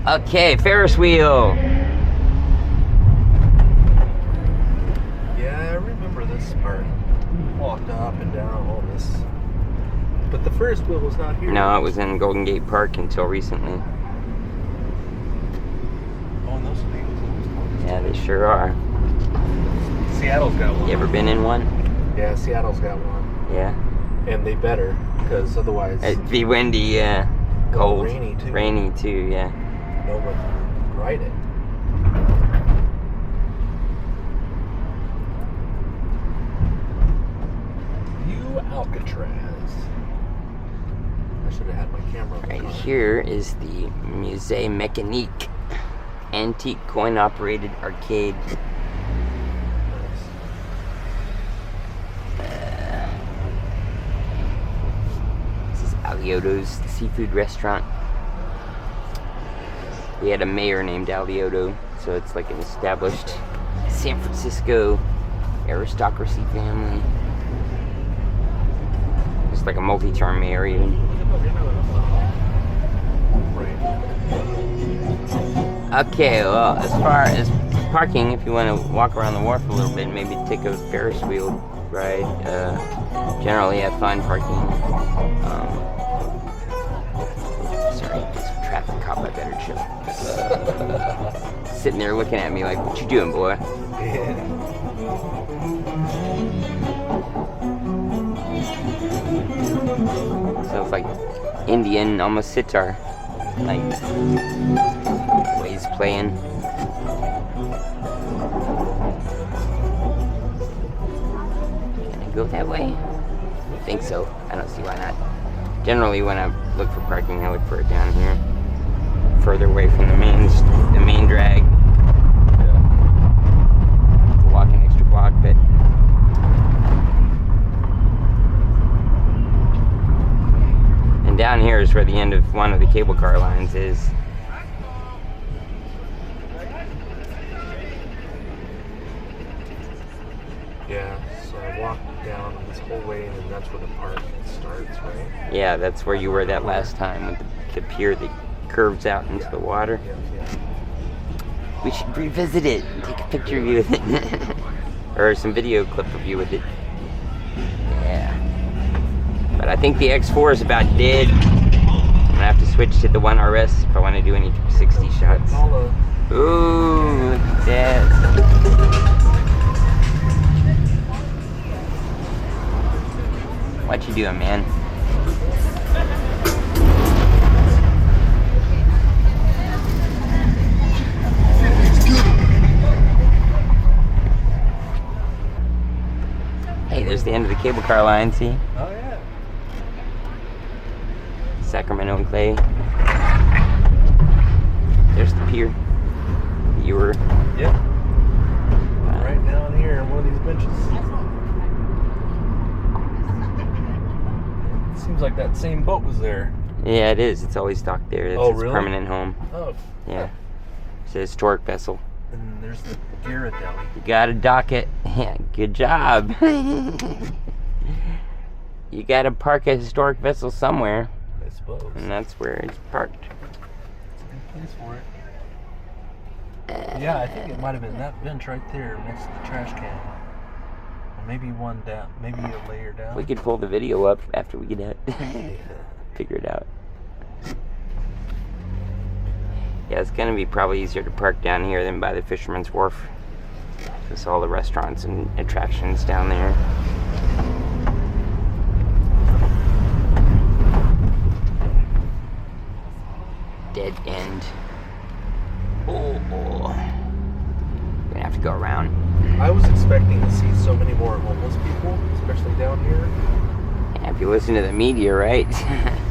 Okay, Ferris wheel. Yeah, I remember this part. Walked up and down all this. But the Ferris wheel was not here. No, it was in Golden Gate Park until recently. Oh, and those things. Yeah, they sure are. Seattle's got one. You ever been in one? Yeah, Seattle's got one. Yeah. And they better, because otherwise... It'd be windy, yeah. Cold. Rainy, too. Rainy, too, yeah. No one can ride it. Alcatraz. I should have had my camera. Right here is the Musée Mécanique, antique coin-operated arcade. This is Alioto's seafood restaurant. We had a mayor named Alioto, so it's like an established San Francisco aristocracy family. It's like a multi-term mayor even. Okay, well, as far as parking, if you want to walk around the wharf a little bit, maybe take a Ferris wheel ride. Generally, I find parking. Sorry, there's a traffic cop. I better chill. Sitting there looking at me like, "What you doing, boy?" Sounds like Indian, almost sitar, like the way he's playing. Can I go that way? I think so. I don't see why not. Generally, when I look for parking, I look for it down here, further away from the main drag. To walk an extra block, but. Down here is where the end of one of the cable car lines is. Yeah, so I walked down this whole way and then that's where the park starts, right? Yeah, that's where you were that last time with the pier that curves out into the water. Yeah. We should revisit it and take a picture of you with it. Or some video clip of you with it. Yeah. But I think the X4 is about dead. I'm gonna have to switch to the 1RS if I want to do any 360 shots. Ooh, look at that. What you doing, man? Hey, there's the end of the cable car line, see? Oh, yeah. Sacramento and Clay. There's the pier. You were. Yep. Right down here on one of these benches. It seems like that same boat was there. Yeah, it is. It's always docked there. It's its really? permanent home. Oh. Yeah. It's a historic vessel. And there's the Garrett Deli. You gotta dock it. Yeah, good job. You gotta park a historic vessel somewhere. I suppose. And that's where it's parked. It's a good place for it. Yeah, I think it might have been that bench right there next to the trash can. Or maybe one down, maybe a layer down. We could pull the video up after we get it. Figure it out. Yeah, it's gonna be probably easier to park down here than by the Fisherman's Wharf. There's all the restaurants and attractions down there. Dead end. Oh. Gonna have to go around. I was expecting to see so many more homeless people, especially down here. Yeah, if you listen to the media, right?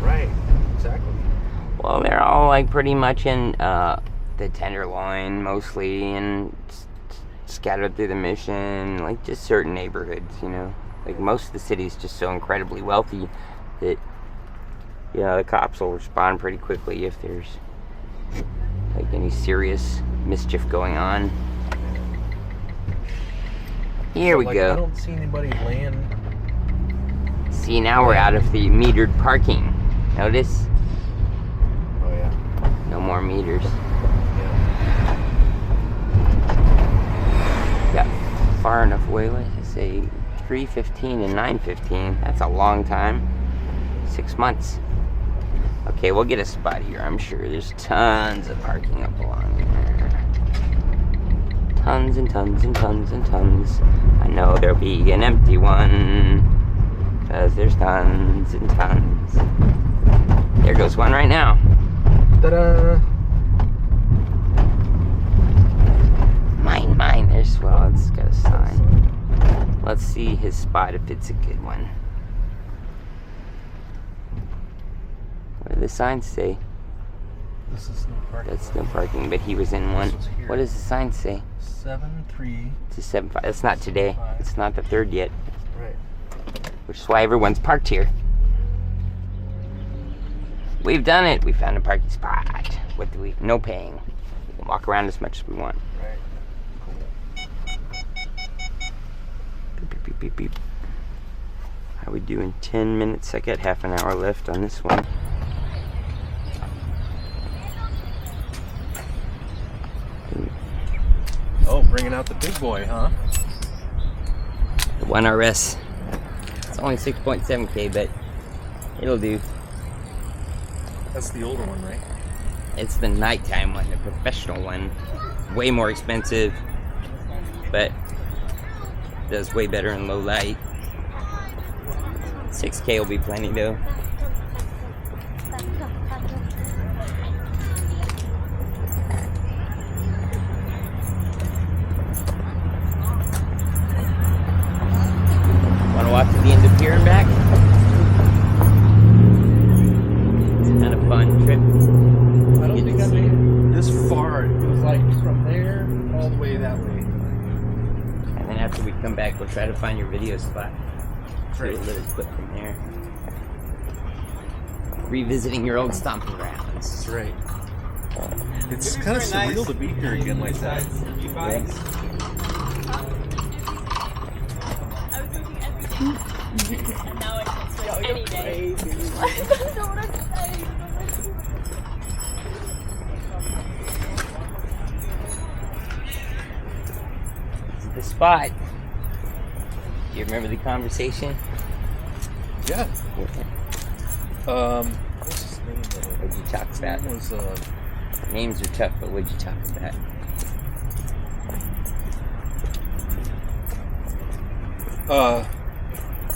Right, exactly. Well, they're all like pretty much in the Tenderloin mostly, and scattered through the Mission, like just certain neighborhoods, you know. Like most of the city's just so incredibly wealthy that, you know, the cops will respond pretty quickly if there's like any serious mischief going on. Here we go. I don't see anybody laying. See, now we're out of the metered parking. Notice? Oh yeah. No more meters. Yeah. Got far enough away. What did I say? 3:15 and 9:15. That's a long time. 6 months. Okay, we'll get a spot here. I'm sure there's tons of parking up along there. Tons and tons and tons and tons. I know there'll be an empty one, because there's tons and tons. There goes one right now. Ta-da! Mine. There's, well, it's got a sign. Let's see his spot if it's a good one. What do the signs say? This is no parking. That's no parking, but he was in one. This was here. What does the sign say? 7-3. It's a 7-5. That's not today. It's not the 3rd yet. Right. Which is why everyone's parked here. We've done it. We found a parking spot. What do we? No paying. We can walk around as much as we want. Right. Beep, beep, beep, beep, beep. How we doing? 10 minutes. I got half an hour left on this one. Oh, bringing out the big boy, huh? The 1RS. It's only 6.7K, but it'll do. That's the older one, right? It's the nighttime one, the professional one. Way more expensive, but does way better in low light. 6K will be plenty though. Want to walk to the end of here and back? It's kind of fun trip. I don't think I made it this far. It was like from there all the way that way. And then after we come back, we'll try to find your video spot. Great. Do a little clip from there. Revisiting your old stomping grounds. That's right. It's kind of surreal to be here again like that. Yes. And now I can swim any day. I don't know what I'm saying. This is the spot. Do you remember the conversation? Yeah. What's his name? What'd you talk about? It was Names are tough, but what'd you talk about?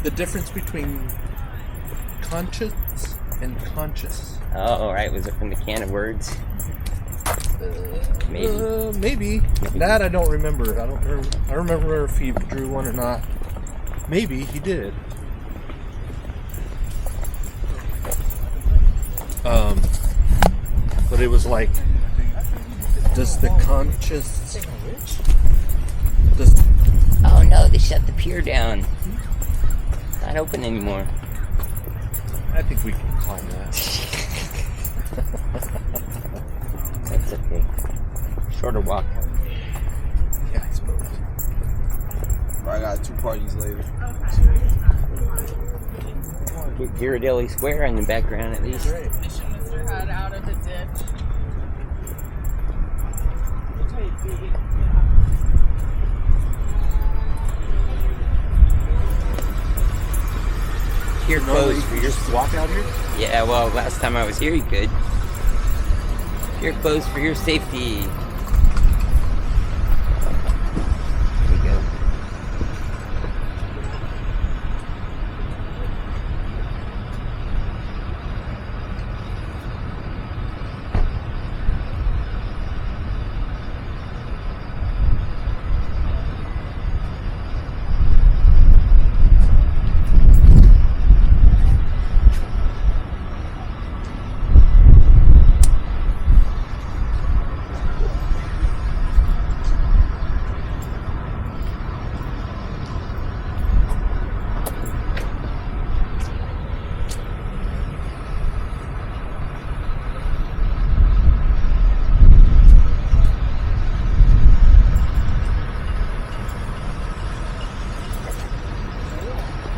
the difference between conscious and conscious. Oh, all right. Was it from the can of words? Maybe. Maybe. That I don't remember. I remember if he drew one or not. Maybe he did. But it was like, does the conscious... Oh no, they shut the pier down. It's not open anymore. I think we can climb that. That's okay. Shorter walk. Yeah, I suppose. I got 2 parties later. Get Ghirardelli Square in the background at least. Right. Fishing Mr. Hud out of the ditch. Pier closed for your... Just walk out here? Yeah, well, last time I was here you could. Pier closed for your safety. There we go.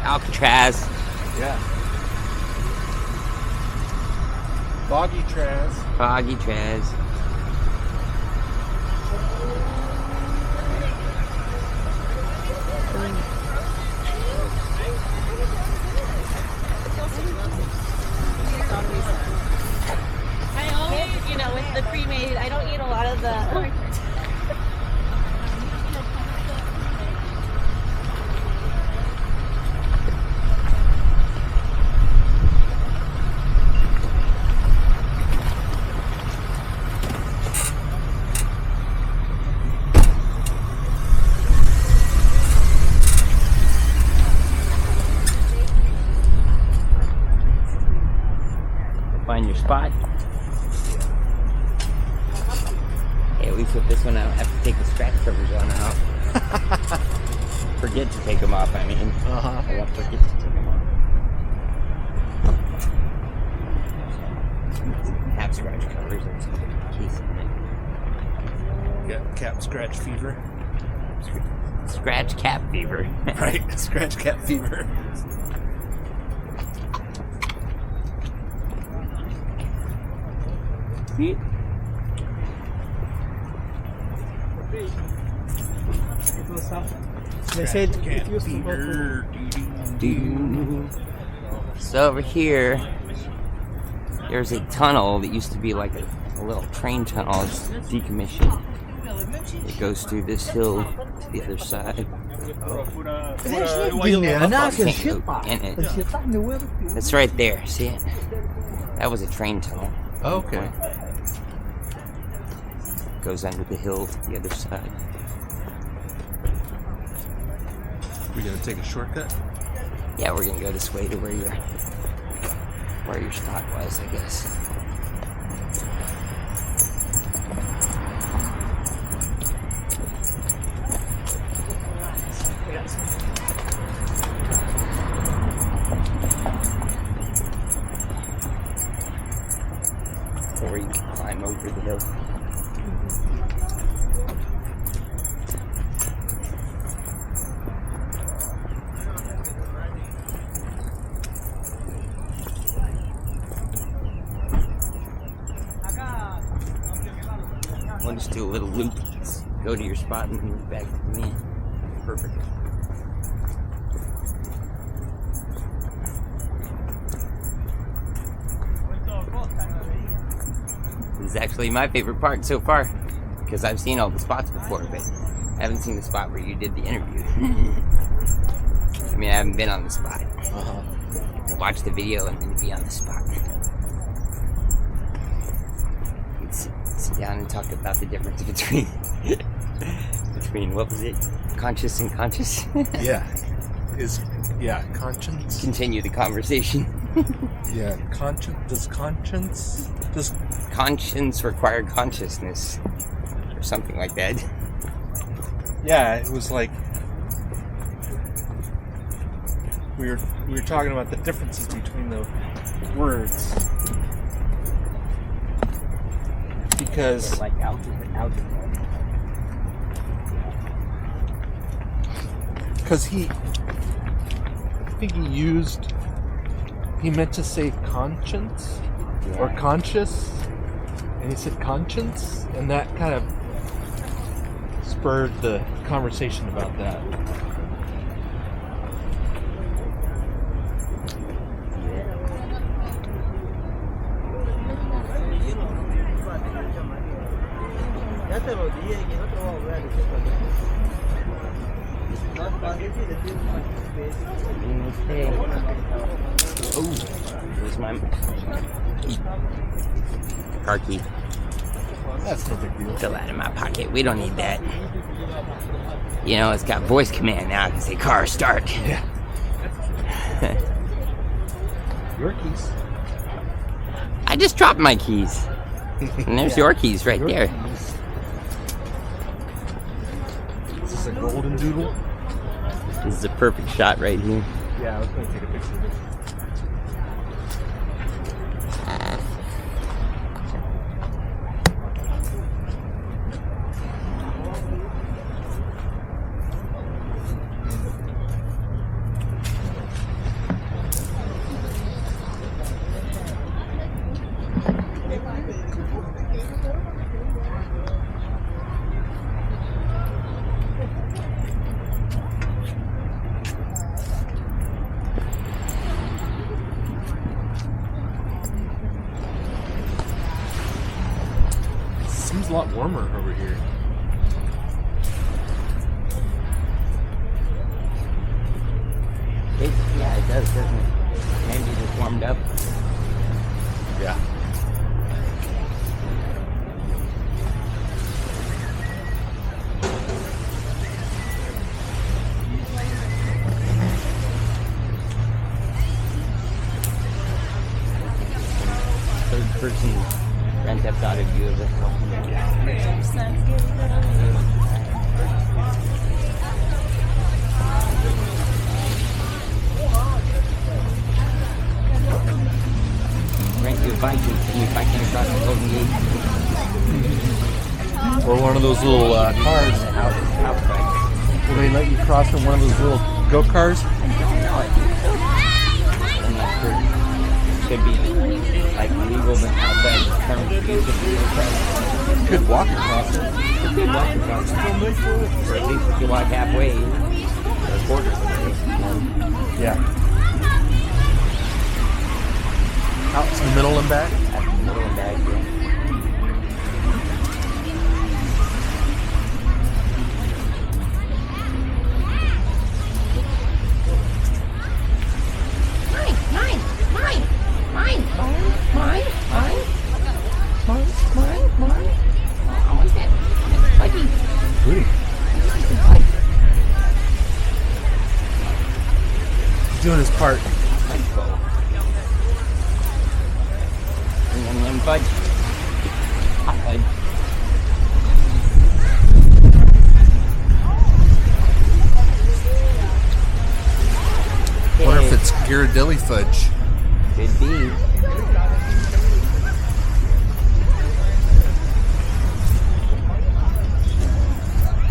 Alcatraz. Yeah. Foggy trance. Foggy trance. I always, with the pre-made, I don't eat a lot of the... Find your spot. Hey, at least with this one I don't have to take the scratch covers on and off. Forget to take them off, I mean. I won't forget to take them off. Have scratch covers in case of it. Got cap scratch fever. Scratch cap fever. Right, scratch cap fever. See? They said it used to go to... So over here, there's a tunnel that used to be like a little train tunnel. It's decommissioned. It goes through this hill to the other side. It's right there. See it? That was a train tunnel. Okay. Goes under the hill to the other side. We gonna take a shortcut? Yeah, we're gonna go this way to where your spot was, I guess. Or you can climb over the hill. We'll just do a little loop. Go to your spot and move back to me. Perfect. This is actually my favorite part so far, because I've seen all the spots before, but I haven't seen the spot where you did the interview. I mean, I haven't been on the spot. I watched the video and then be on the spot. Sit down and talk about the difference between what was it? Conscious and conscious? Conscience. Continue the conversation. Does conscience require consciousness? Or something like that. Yeah, it was like we were talking about the differences between the words. Because like out. Because I think he meant to say conscience or conscious, and he said conscience, and that kind of spurred the conversation about that. Oh, here's my car key. That's no big deal. Fill that in my pocket. We don't need that. You know, it's got voice command now. I can say car start. Yeah. Your keys. I just dropped my keys. And there's your keys right there. Keys. Is this a golden doodle? This is a perfect shot right here. Yeah, I was going to take a picture of this. seems a lot warmer over here. Yeah, it does, doesn't it? Maybe it just warmed up. Yeah. Third person Grand Theft Auto view of it. Rent you a bike and you biking across the Golden Gate. Or one of those little cars. Outside. Will they let you cross in one of those little go-cars? I'm not sure. Could be like legal, but outside terms of use of the go-kart. You could walk across it. You could walk across it. Or at least if you walk halfway, or a quarter of the way. Yeah. Out to the middle and back? Out to the middle and back, yeah. Goody. He's doing his part. Yum, fudge. Hot fudge. I wonder if it's Ghirardelli fudge. Could be.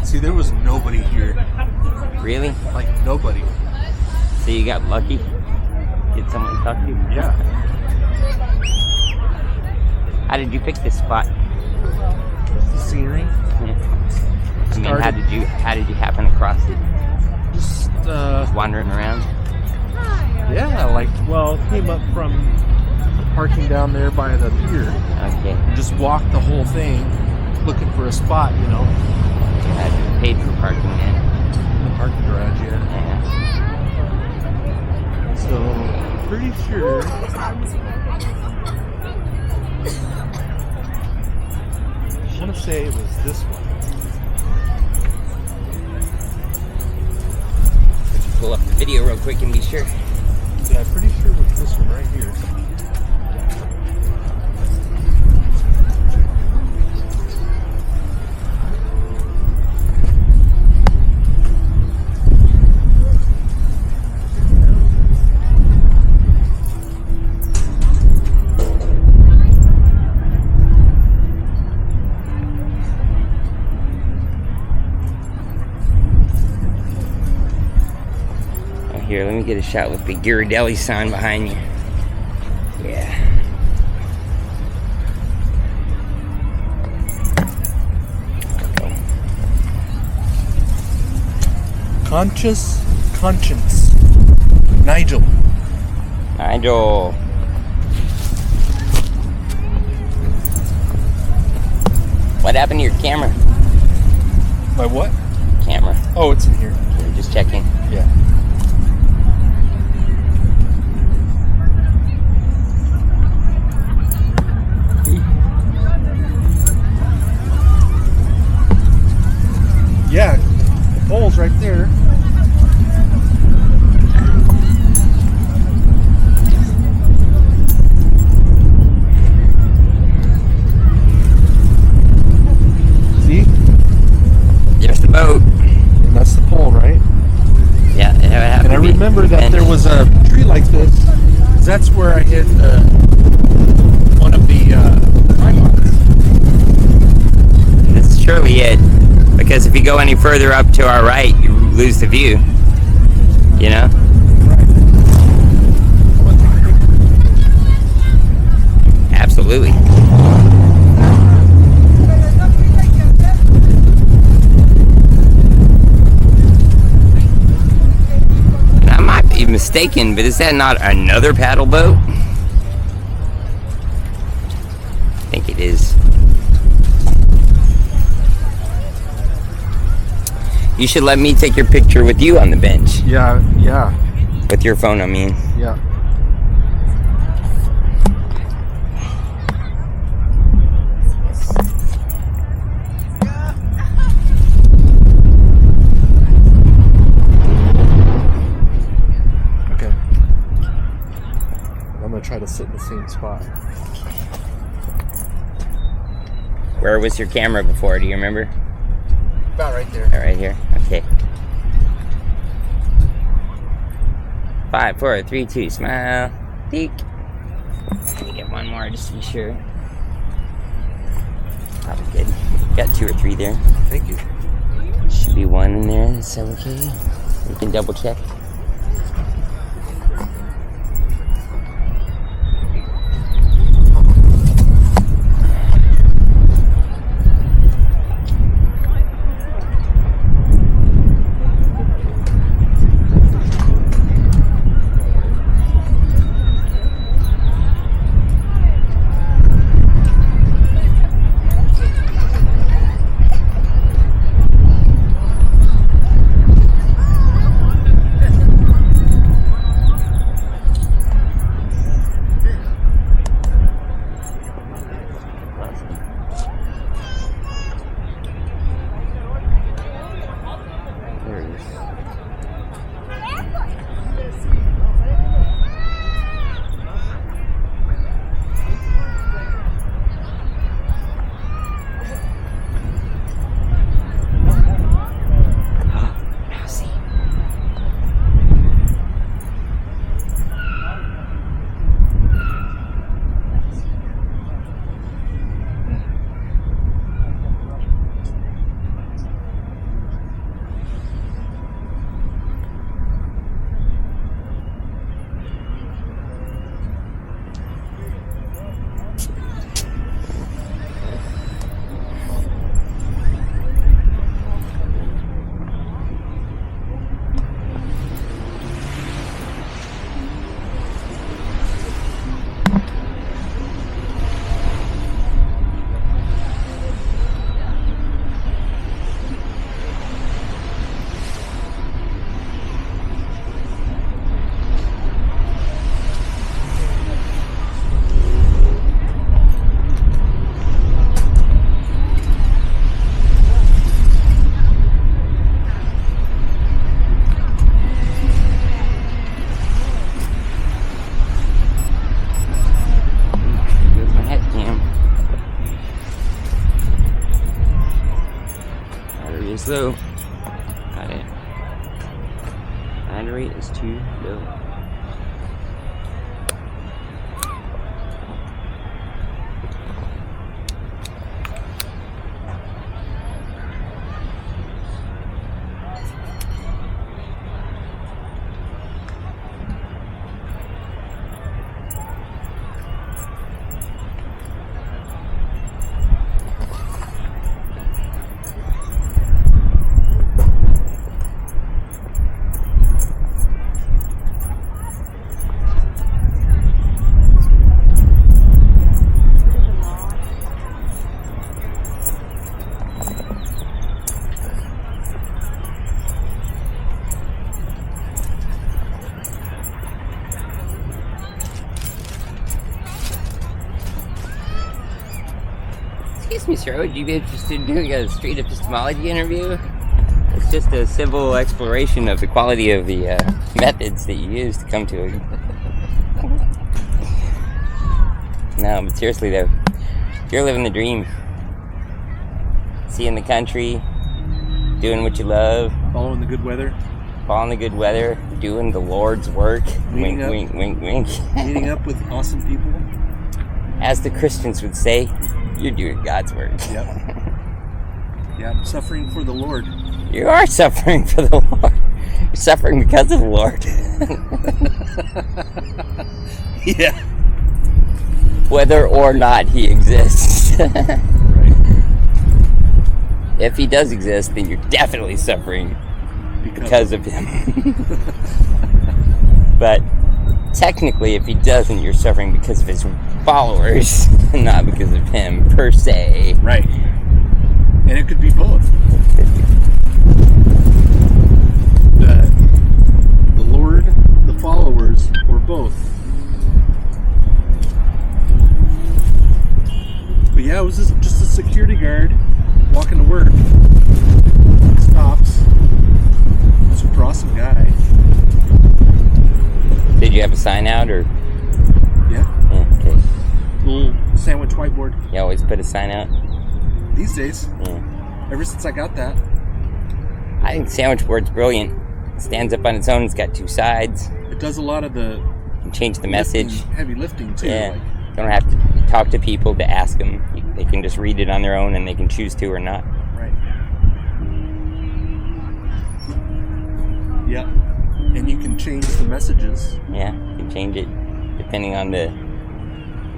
See, there was nobody here. Really? Like, nobody. So you got lucky? Get someone to talk to? Yeah. How did you pick this spot? The scenery. Yeah. I mean, Started- how did you happen across it? Just, Just wandering around? yeah, like, well, came up from parking down there by the pier. Okay. And just walked the whole thing looking for a spot, you know. You had paid for parking then. In the parking garage, yeah. Yeah. So, pretty sure. I want to say it was this one. Pull up the video real quick and be sure. Yeah, I'm pretty sure it was this one right here. Here, let me get a shot with the Ghirardelli sign behind you. Yeah. Conscious Conscience. Nigel. Nigel. What happened to your camera? My what? Camera. Oh, it's in here. Okay, just checking. Yeah. Yeah, the pole's right there. See? There's the boat. And that's the pole, right? Yeah, it would have And to I be. remember that there was a tree like this. 'Cause that's where I hit one of the pylons. That's surely it. Because if you go any further up to our right, you lose the view. You know? Absolutely. And I might be mistaken, but is that not another paddle boat? I think it is. You should let me take your picture with you on the bench. Yeah. With your phone, I mean. Yeah. Okay. I'm gonna try to sit in the same spot. Where was your camera before? Do you remember? About right there. Right here. Okay. 5, 4, 3, 2, smile. Peek. Let me get one more just to be sure. Probably good. Got 2 or 3 there. Thank you. Should be 1 in there. Is that okay? We can double check. Low. Got it. Battery is too low. Excuse me, sir, would you be interested in doing a street epistemology interview? It's just a civil exploration of the quality of the methods that you use to come to it. No, but seriously though, you're living the dream. Seeing the country, doing what you love. Following the good weather. Following the good weather, doing the Lord's work. Meeting Wink, up. wink, wink, wink. Meeting up with awesome people. As the Christians would say, you're doing God's work. Yep. Yeah, I'm suffering for the Lord. You are suffering for the Lord. You're suffering because of the Lord. Yeah. Whether or not he exists. If he does exist, then you're definitely suffering because of him. But technically, if he doesn't, you're suffering because of his followers, not because of him, per se. Right. And it could be both. followers or both. But yeah, it was just a security guard walking to work. Stops. Super awesome guy. Did you have a sign out or? Yeah. Yeah, okay. Little sandwich whiteboard. You always put a sign out? These days. Yeah. Ever since I got that. I think sandwich board's brilliant. It stands up on its own. It's got two sides. It does a lot of the You can change the message. heavy lifting too. Yeah. Like, You don't have to talk to people to ask them. They can just read it on their own and they can choose to or not. right. Yep. And you can change the messages. Yeah, you can change it depending on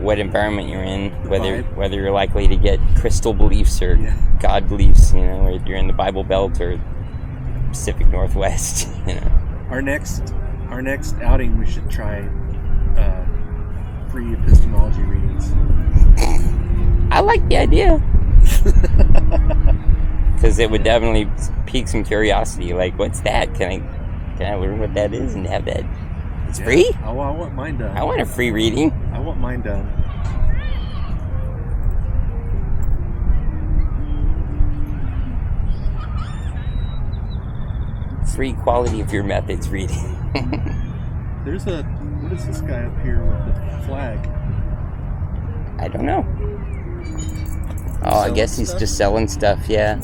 what environment you're in, whether you're likely to get crystal beliefs or God beliefs, or you're in the Bible Belt or Pacific Northwest, Our next outing, we should try free epistemology readings. I like the idea. Because it would definitely pique some curiosity. Like, what's that? Can I learn what that is and have that? It's free? I want mine done. I want a free reading. I want mine done. Free quality of your methods reading. What is this guy up here with the flag? I don't know. Oh, I guess he's just selling stuff, yeah.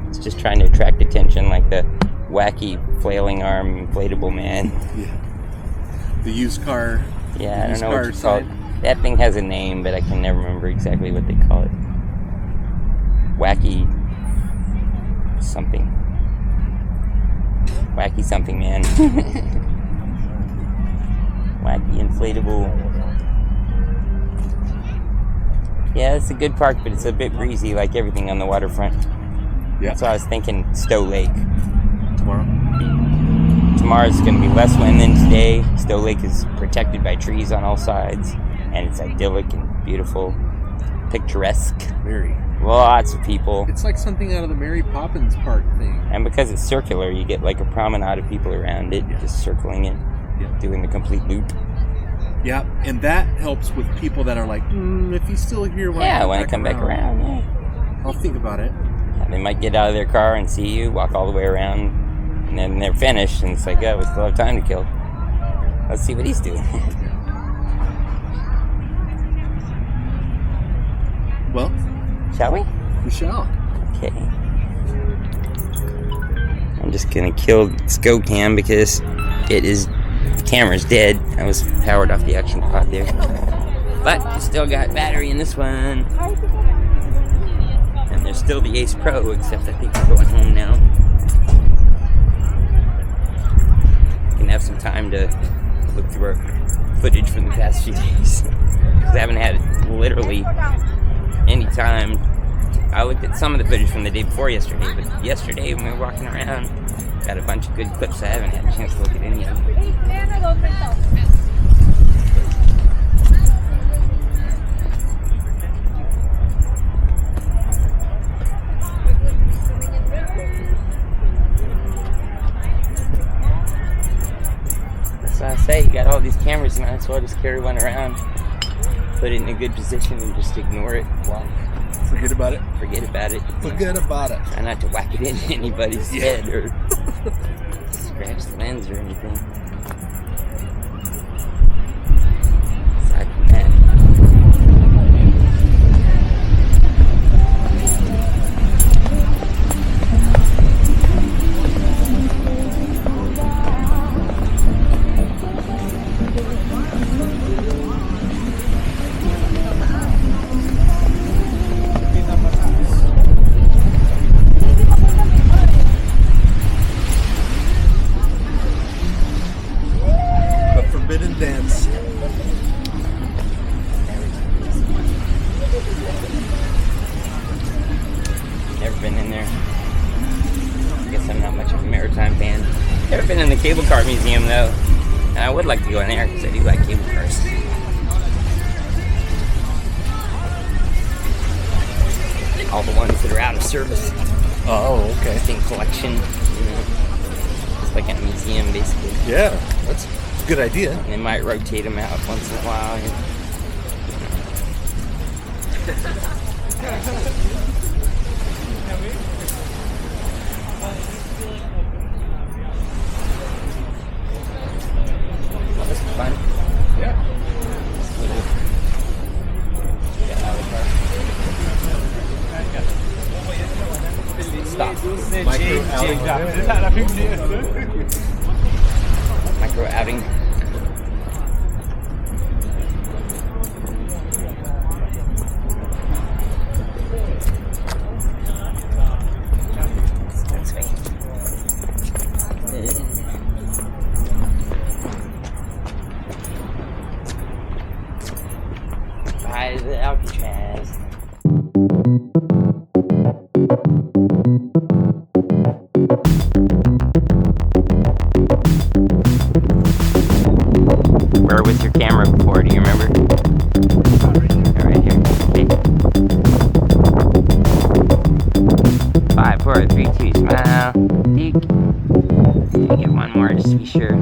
He's just trying to attract attention like the wacky flailing arm inflatable man. Yeah. The used car. Yeah, I don't know what you call sign. it. That thing has a name, but I can never remember exactly what they call it. Wacky something. Wacky something man. Wacky inflatable. Yeah, it's a good park, but it's a bit breezy like everything on the waterfront. Yeah. So I was thinking Stowe Lake. Tomorrow. Tomorrow's going to be less wind than today. Stowe Lake is protected by trees on all sides, and it's idyllic and beautiful, picturesque. Very. Lots of people. It's like something out of the Mary Poppins Park thing. And because it's circular, you get like a promenade of people around it, just circling it, doing the complete loop. Yeah, and that helps with people that are like, if he's still here when I come back around, yeah. I'll think about it. Yeah, they might get out of their car and see you, walk all the way around, and then they're finished, and it's like, oh, we still have time to kill. Let's see what he's doing. Well, shall we? We shall. Okay. I'm just gonna kill ScoCam because the camera's dead. I was powered off the action pod there. But I still got battery in this one. And there's still the Ace Pro, except I think we're going home now. Can have some time to look through our footage from the past few days. Because I haven't had literally any time. I looked at some of the footage from the day before yesterday, but yesterday when we were walking around, got a bunch of good clips. I haven't had a chance to look at any of them. That's what I say, you got all these cameras, and that's why I just carry one around, put it in a good position, and just ignore it. Walk. Forget about it. Forget about it. Forget about it. Try not to whack it into anybody's head or scratch the lens or anything. Aside from that. Dance. Never been in there. I guess I'm not much of a Maritime fan. Never been in the cable car museum though. And I would like to go in there because I do like cable cars. All the ones that are out of service. Oh, okay. Just in collection. Just like a museum basically. Yeah, that's Good idea. They might rotate them out once in a while. This is fun. Yeah. Stop. Micro outing. Micro outing. By the Alcatraz. Where was your camera before? Do you remember? Oh, right here. Okay. 5, 4, 3, 2, smile. Peek. Let me get one more just to be sure.